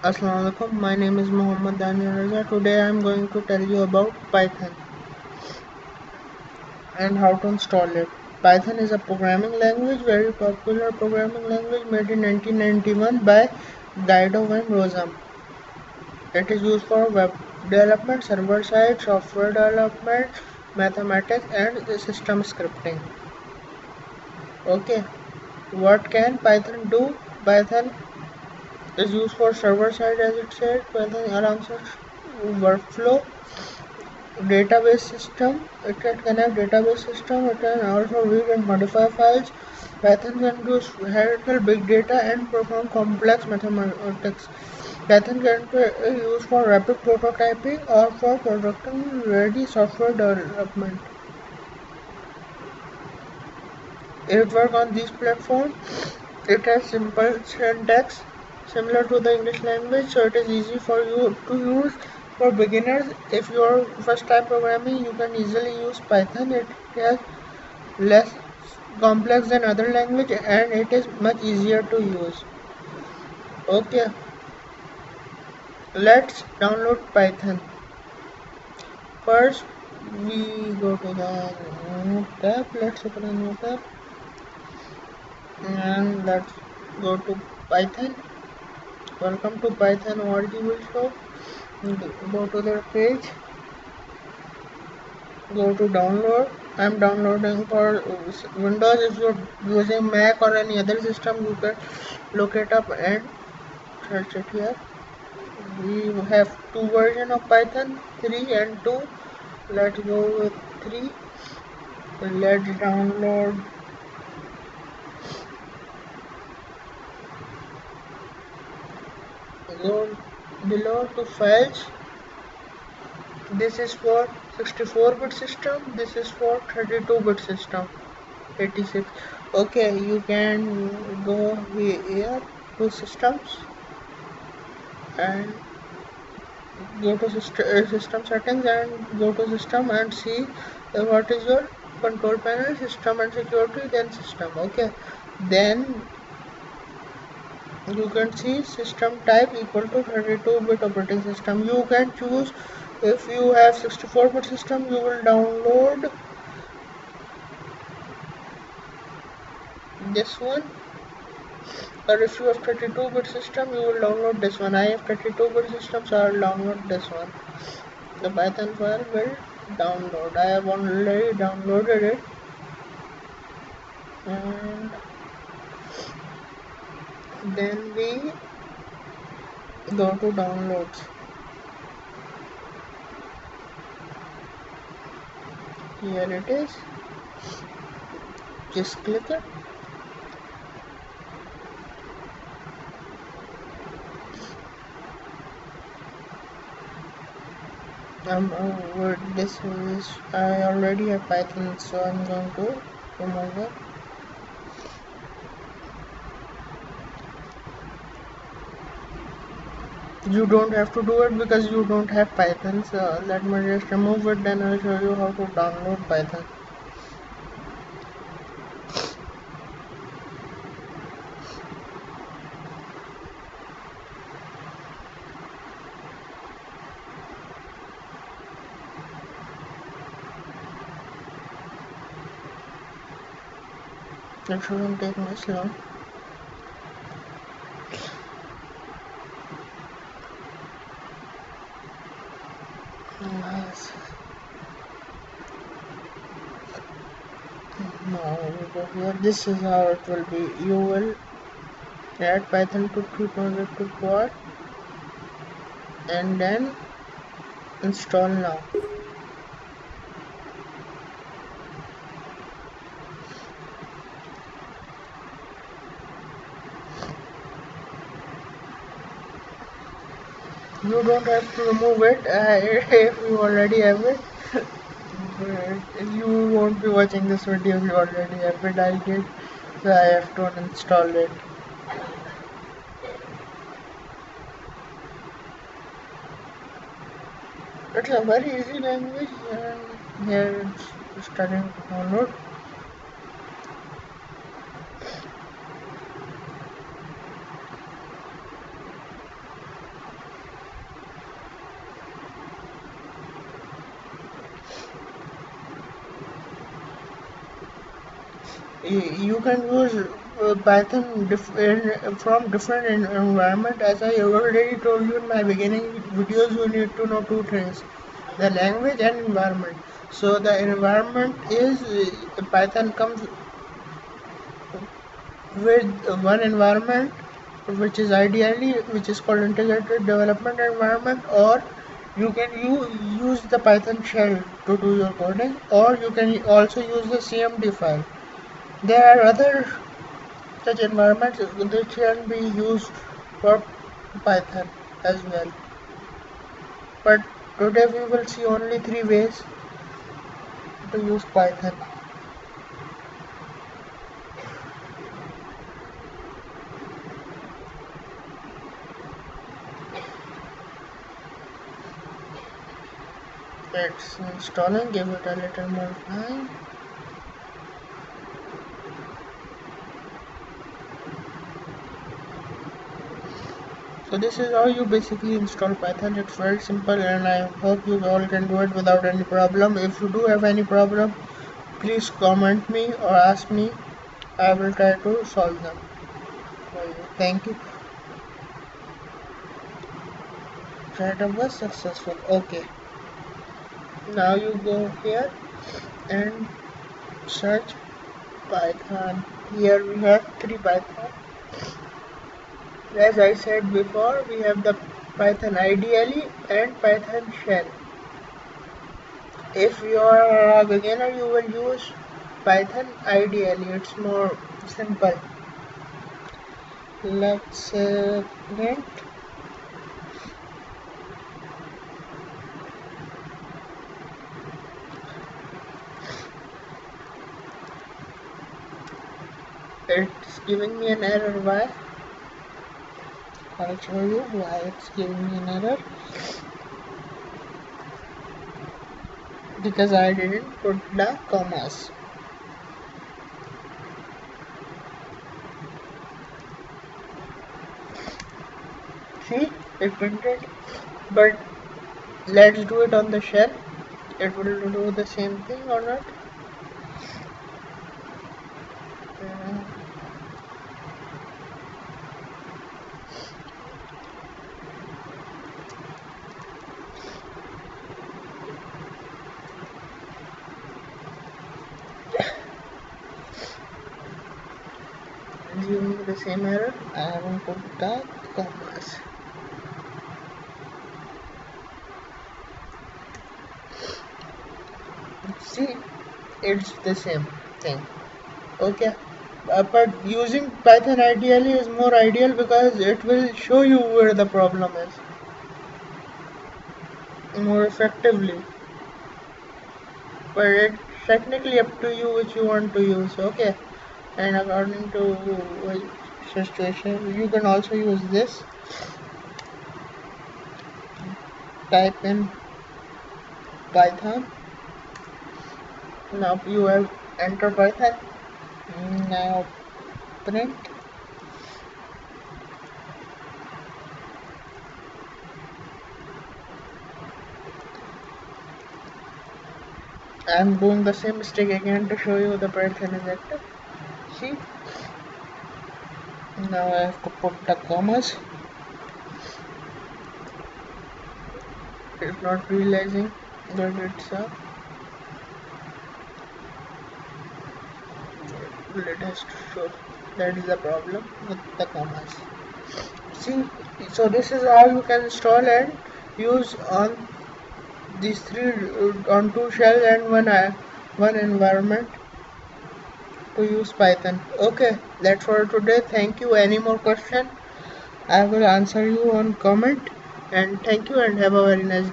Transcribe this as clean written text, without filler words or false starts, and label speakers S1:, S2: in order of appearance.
S1: Assalamu alaikum. My name is Muhammad Daniel Raza. Today I am going to tell you about Python and how to install it. Python is a programming language, very popular programming language made in 1991 by Guido van Rossum. It is used for web development, server-side software development, mathematics, and system scripting. Okay, what can Python do? Python is used for server-side, as it said. Python allows workflow database system. It can connect database system. It can also read and modify files. Python can use handle big data and perform complex mathematics. Python can be used for rapid prototyping or for production ready software development. It works on these platforms. It has simple syntax similar to the English language, so it is easy for you to use. For beginners, if you are first time programming, you can easily use Python. It is less complex than other language and it is much easier to use. Okay, let's download Python. First, we go to the new tab. Let's open a new tab and let's go to Python. Welcome to Python org will show. Go to their page. Go to download. I'm downloading for Windows. If you're using Mac or any other system, you can look it up and search it here. We have two versions of Python, 3 and 2. Let's go with 3. Let's download. Go below to files. This is for 64-bit system. This is for 32-bit system. 86. Okay, you can go here to systems and go to system settings and go to system and see what is your control panel, system and security, then system. Okay, then you can see system type equal to 32-bit operating system. You can choose. If you have 64-bit system, you will download this one, or if you have 32-bit system, you will download this one. I have 32-bit system, so I will download this one. The Python file will download. I have already downloaded it, and then we go to downloads. Here it is. Just click it. This is, I already have Python, so I'm going to remove it. You don't have to do it because you don't have Python, so let me just remove it, then I'll show you how to download Python. It shouldn't take much long. Nice. Now we go here. This is how it will be. You will add Python to 3.2 quad and then install now. You don't have to remove it if you already have it. You won't be watching this video if you already have it. I did, so I have to uninstall it. It's a very easy language, and here it's starting to download. You can use Python from different environment. As I already told you in my beginning videos, you need to know two things: the language and environment. So the environment is Python comes with one environment, which is called integrated development environment, or you can use the Python shell to do your coding, or you can also use the CMD file. There are other such environments that can be used for Python as well. But today we will see only three ways to use Python. It's installing, give it a little more time. So this is how you basically install Python. It's very simple and I hope you all can do it without any problem. If you do have any problem, please comment me or ask me. I will try to solve them for you. Thank you. Setup was successful. Okay. Now you go here and search Python. Here we have three Python. As I said before, we have the Python IDLE and Python shell. If you are a beginner, you will use Python IDLE. It's more simple. Let's print. It's giving me an error. Why? I'll show you why it's giving me an error. Because I didn't put the commas. See, it printed, but let's do it on the shell. It will do the same thing or not? Giving me the same error. I haven't put the commas. See, it's the same thing. Okay, but using Python ideally is more ideal because it will show you where the problem is more effectively. But it's technically up to you which you want to use. Okay, and according to which situation, you can also use this. Type in Python. Now you have entered Python. Now print. I'm doing the same mistake again to show you the Python is active. See? Now I have to put the commas. It's not realizing that it's up. It has to show. That is the problem with the commas. See, so this is how you can install and use on these three, on two shells and one environment to use Python. Okay, that's for today. Thank you. Any more question? I will answer you on comment. And thank you and have a very nice day.